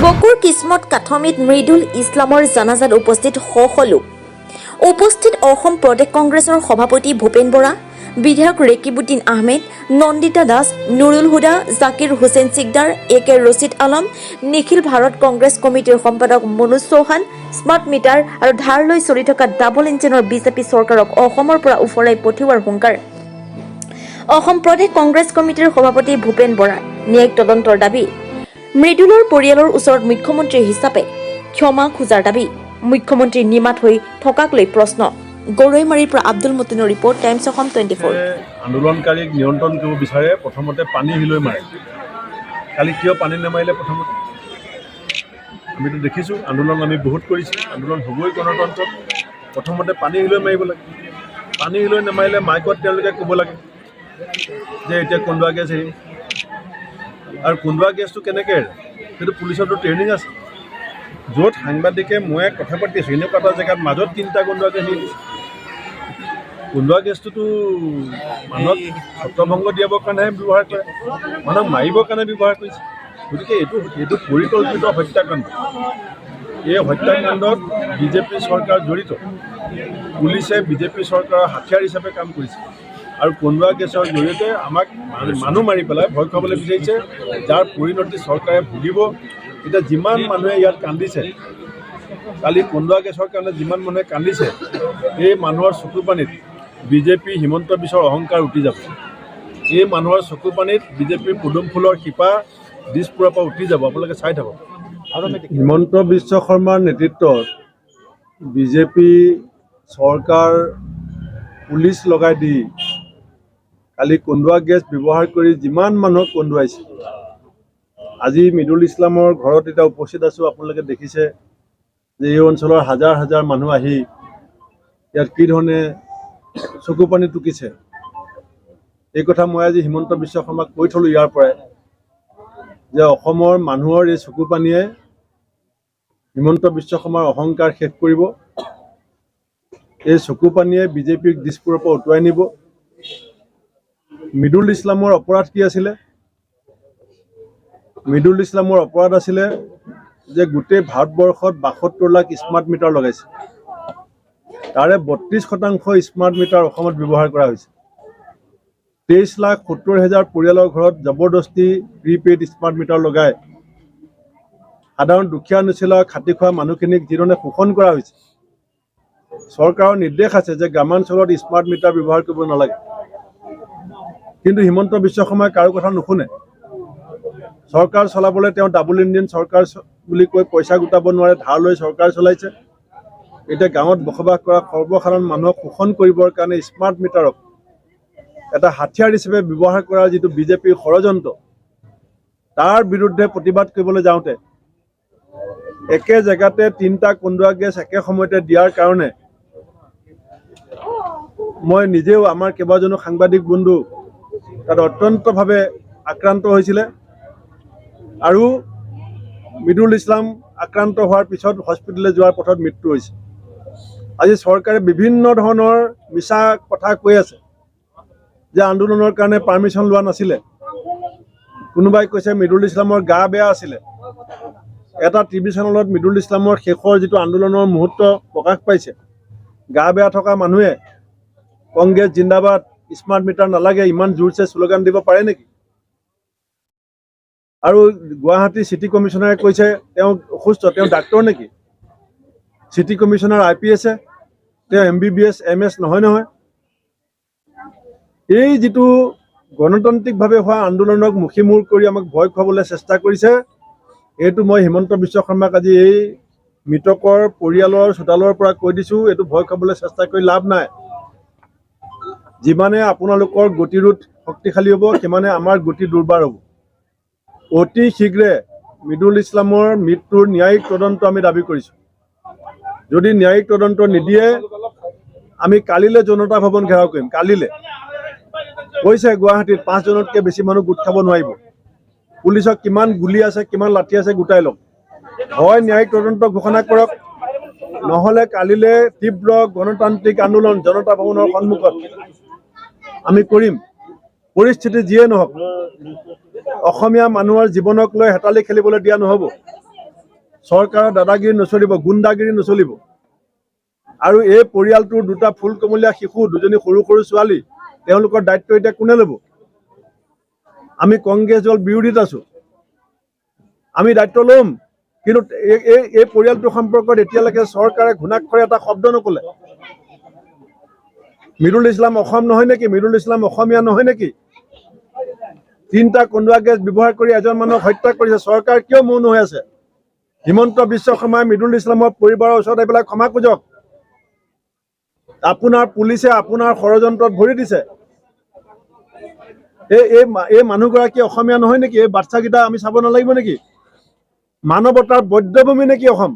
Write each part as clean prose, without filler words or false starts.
বকুৰ কিসমত কাঠমিত মৃদুল ইছলামৰ জানাজাত উপস্থিত শ লোক। উপস্থিত অসম প্ৰদেশ কংগ্ৰেছৰ সভাপতি ভূপেন বৰা, বিধায়ক ৰেকিবুদ্দিন আহমেদ, নন্দিতা দাস, নুৰুল হুদা, জাকিৰ হুছেইন সিকদাৰ, একে ৰছিদ আলম, নিখিল ভাৰত কংগ্ৰেছ কমিটিৰ সম্পাদক মনোজ চৌহান, স্মাৰ্ট মিটাৰ আৰু ধাৰ লৈ চলি থকা ডাবল ইঞ্জিনৰ বিজেপি চৰকাৰক অসমৰ পৰা উফৰাই পঠিওৱাৰ হুংকাৰ। অসম প্ৰদেশ কংগ্ৰেছ কমিটিৰ সভাপতি ভূপেন বৰাৰ ন্যায়িক তদন্তৰ দাবী। মৃদুলৰ পৰিয়ালৰ ওচৰত মুখ্যমন্ত্ৰী হিচাপে ক্ষমা খোজাৰ দাবী। মুখ্যমন্ত্ৰী নিমাত হৈ থকাক লৈ প্ৰশ্ন। গৰৈমাৰীৰ পৰা আব্দুল মতিনৰ ৰিপৰ্ট, টাইমছ অসম 24। আন্দোলনকাৰীক নিয়ন্ত্ৰণ কৰিব বিচাৰে, প্ৰথমতে পানী হিলৈ মাৰে। কালি কিয় পানী নামাৰিলে? প্ৰথমতে আমিতো দেখিছোঁ আন্দোলন আমি বহুত কৰিছোঁ, আন্দোলন হ'বই গণতন্ত্ৰত। প্ৰথমতে পানী হিলৈ মাৰিব লাগে। পানী হিলৈ নামাৰিলে মাইকত তেওঁলোকে ক'ব লাগে যে এতিয়া কন্দুৱা গেছ এৰিম। আৰু কন্দুৱা গেছটো কেনেকৈ এৰে? সেইটো পুলিচৰতো ট্ৰেইনিং আছে। য'ত সাংবাদিকে মই কথা পাতি আছোঁ, এনেকুৱা এটা জেগাত মাজত 3টা কন্দুৱা গেছ এৰি দিছে। কন্দুৱা গেছটোতো মানুহক ছত্ৰভংগ দিয়াবৰ কাৰণেহে ব্যৱহাৰ কৰে, মানুহক মাৰিবৰ কাৰণে ব্যৱহাৰ কৰিছে। গতিকে এইটো পৰিকল্পিত হত্যাকাণ্ড। এই হত্যাকাণ্ডত বিজেপি চৰকাৰ জড়িত। পুলিচে বিজেপি চৰকাৰৰ হাথিয়াৰ হিচাপে কাম কৰিছে আৰু কন্দুৱা গেছৰ জৰিয়তে আমাক মানুহ মাৰি পেলাই ভয় খুৱাবলৈ বিচাৰিছে, যাৰ পৰিণতি চৰকাৰে ভুগিব। এতিয়া যিমান মানুহে ইয়াত কান্দিছে, কালি কন্দুৱা গেছৰ কাৰণে যিমান মানুহে কান্দিছে, এই মানুহৰ চকু পানীত বিজেপি হিমন্ত বিশ্বৰ অহংকাৰ উঠি যাব। এই মানুহৰ চকু পানীত বিজেপিৰ পদুম ফুলৰ শিপা দিছপুৰৰ পৰা উঠি যাব। আপোনালোকে চাই থাকক। হিমন্ত বিশ্ব শৰ্মাৰ নেতৃত্বত বিজেপি চৰকাৰ পুলিচ লগাই দি কালি কন্দুৱা গেছ ব্যৱহাৰ কৰি যিমান মানুহক কন্দুৱাইছে। আজি মৃদুল ইছলামৰ ঘৰত এতিয়া উপস্থিত আছোঁ। আপোনালোকে দেখিছে যে এই অঞ্চলৰ হাজাৰ হাজাৰ মানুহ আহি ইয়াত কি ধৰণে চকু পানী টুকিছে। এই কথা মই আজি হিমন্ত বিশ্ব শৰ্মাক কৈ থলোঁ ইয়াৰ পৰাই, যে অসমৰ মানুহৰ এই চকু পানীয়ে হিমন্ত বিশ্ব শৰ্মাৰ অহংকাৰ শেষ কৰিব। এই চকু পানীয়ে বিজেপিক দিছপুৰৰ পৰা উটুৱাই নিব। মৃদুল ইছলামৰ অপৰাধ কি আছিলে? মৃদুল ইছলামৰ অপৰাধ আছিলে যে গোটেই ভাৰতবৰ্ষত 72 লাখ স্মাৰ্ট মিটাৰ লগাইছে। তাৰে 32% স্মাৰ্ট মিটাৰ অসমত ব্যৱহাৰ কৰা হৈছে। 23,70,000 পৰিয়ালৰ ঘৰত জবৰদস্তি প্ৰিপেইড স্মাৰ্ট মিটাৰ লগাই সাধাৰণ দুখীয়া নিচিলা খাটি খোৱা মানুহখিনিক যিধৰণে শোষণ কৰা হৈছে। চৰকাৰৰ নিৰ্দেশ আছে যে গ্ৰামাঞ্চলত স্মাৰ্ট মিটাৰ ব্যৱহাৰ কৰিব নালাগে, কিন্তু হিমন্ত বিশ্ব শৰ্মাই কাৰো কথা নুশুনে। চৰকাৰ চলাবলৈ তেওঁ ডাবল ইঞ্জিন চৰকাৰ বুলি কৈ পইচা গোটাব নোৱাৰে, ধাৰ লৈ চৰকাৰ চলাইছে। এতিয়া গাঁৱত বসবাস কৰা সৰ্বসাধাৰণ মানুহক শোষণ কৰিবৰ কাৰণে স্মাৰ্ট মিটাৰক এটা হাথিয়াৰ হিচাপে ব্যৱহাৰ কৰাৰ যিটো বিজেপিৰ ষড়যন্ত্ৰ, তাৰ বিৰুদ্ধে প্ৰতিবাদ কৰিবলৈ যাওঁতে একে জেগাতে 3টা কন্দুৱা গেছ একে সময়তে দিয়াৰ কাৰণে মই নিজেও, আমাৰ কেইবাজনো সাংবাদিক বন্ধু তাত অত্যন্তভাৱে আক্ৰান্ত হৈছিলে। আৰু মৃদুল ইছলাম আক্ৰান্ত হোৱাৰ পিছত হস্পিটেললৈ যোৱাৰ পথত মৃত্যু হৈছে। আজি চৰকাৰে বিভিন্ন ধৰণৰ মিছা কথা কৈ আছে যে আন্দোলনৰ কাৰণে পাৰ্মিশ্যন লোৱা নাছিলে। কোনোবাই কৈছে মৃদুল ইছলামৰ গা বেয়া আছিলে। এটা টিভি চেনেলত মৃদুল ইছলামৰ শেষৰ যিটো আন্দোলনৰ মুহূৰ্ত প্ৰকাশ পাইছে। গা বেয়া থকা মানুহে কংগ্ৰেছ জিন্দাবাদ, স্মাৰ্ট মিটাৰ নালাগে, ইমান জোৰছে শ্লোগান দিব পাৰে নেকি? আৰু গুৱাহাটী চিটি কমিশ্যনাৰে কৈছে তেওঁ অসুস্থ, তেওঁ ডাক্তৰ নেকি? চিটি কমিশ্যনাৰ IPS, তেওঁ MBBS MS নহয়। এই যিটো গণতান্ত্ৰিকভাৱে হোৱা আন্দোলনক মুখিমূৰ কৰি আমাক ভয় খুৱাবলৈ চেষ্টা কৰিছে, এইটো মই হিমন্ত বিশ্ব শৰ্মাক আজি এই মৃতকৰ পৰিয়ালৰ চোতালৰ পৰা কৈ দিছোঁ, এইটো ভয় খুৱাবলৈ চেষ্টা কৰি লাভ নাই। যিমানে আপোনালোকৰ গতিৰোধ শক্তিশালী হ'ব, সিমানে আমাৰ গতি দুৰ্বাৰ হ'ব। অতি শীঘ্ৰে মৃদুল ইছলামৰ মৃত্যুৰ ন্যায়িক তদন্ত আমি দাবী কৰিছোঁ। যদি ন্যায়িক তদন্ত নিদিয়ে, আমি কালিলৈ জনতা ভৱন ঘেৰাও কৰিম। কালিলৈ কৈছে গুৱাহাটীত 5 জনতকৈ বেছি মানুহ গোট খাব নোৱাৰিব। পুলিচক কিমান গুলি আছে, কিমান লাঠি আছে গোটাই লওক। হয় ন্যায়িক তদন্ত ঘোষণা কৰক, নহ'লে কালিলৈ তীব্ৰ গণতান্ত্ৰিক আন্দোলন জনতা ভৱনৰ সন্মুখত আমি কৰিম। পৰিস্থিতি যিয়ে নহওক, অসমীয়া মানুহৰ জীৱনক লৈ হেতালি খেলিবলৈ দিয়া নহ'ব। চৰকাৰৰ দাদাগিৰি নচলিব, গুণ্ডাগিৰি নচলিব। আৰু এই পৰিয়ালটোৰ দুটা ফুলকমলীয়া শিশু, দুজনী সৰু সৰু ছোৱালী, তেওঁলোকৰ দায়িত্ব এতিয়া কোনে ল'ব? আমি কংগ্ৰেছ দল বিৰোধীত আছোঁ, আমি দায়িত্ব ল'ম। কিন্তু এই পৰিয়ালটোৰ সম্পৰ্কত এতিয়ালৈকে চৰকাৰে ঘুণাক্ষৰে এটা শব্দ নক'লে। মিৰুল ইছলাম অসম নহয় নেকি? মিৰুল ইছলাম অসমীয়া নহয় নেকি? 3টা কন্দুৱা গেছ ব্যৱহাৰ কৰি এজন মানুহক হত্যা কৰিছে, চৰকাৰ কিয় মৌন হৈ আছে? হিমন্ত বিশ্ব শৰ্মাই মিৰুল ইছলামৰ পৰিবাৰৰ ওচৰত আহি পেলাই ক্ষমা খোজক। আপোনাৰ পুলিচে আপোনাৰ ষড়যন্ত্ৰত ভৰি দিছে। এই মানুহগৰাকী অসমীয়া নহয় নেকি? এই বাচ্চাকেইটা আমি চাব নালাগিব নেকি? মানৱতাৰ বধ্যভূমি নেকি অসম?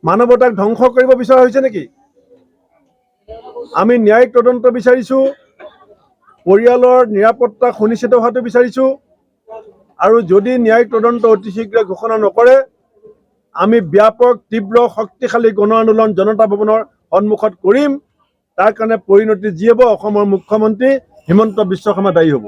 মানৱতাক ধ্বংস কৰিব বিচৰা হৈছে নেকি? আমি ন্যায়িক তদন্ত বিচাৰিছোঁ, পৰিয়ালৰ নিৰাপত্তা সুনিশ্চিত হোৱাটো বিচাৰিছোঁ। আৰু যদি ন্যায়িক তদন্ত অতি শীঘ্ৰে ঘোষণা নকৰে, আমি ব্যাপক তীব্ৰ শক্তিশালী গণ আন্দোলন জনতা ভৱনৰ সন্মুখত কৰিম। তাৰ কাৰণে পৰিণতি যি হ'ব, অসমৰ মুখ্যমন্ত্ৰী হিমন্ত বিশ্ব শৰ্মা দায়ী হ'ব।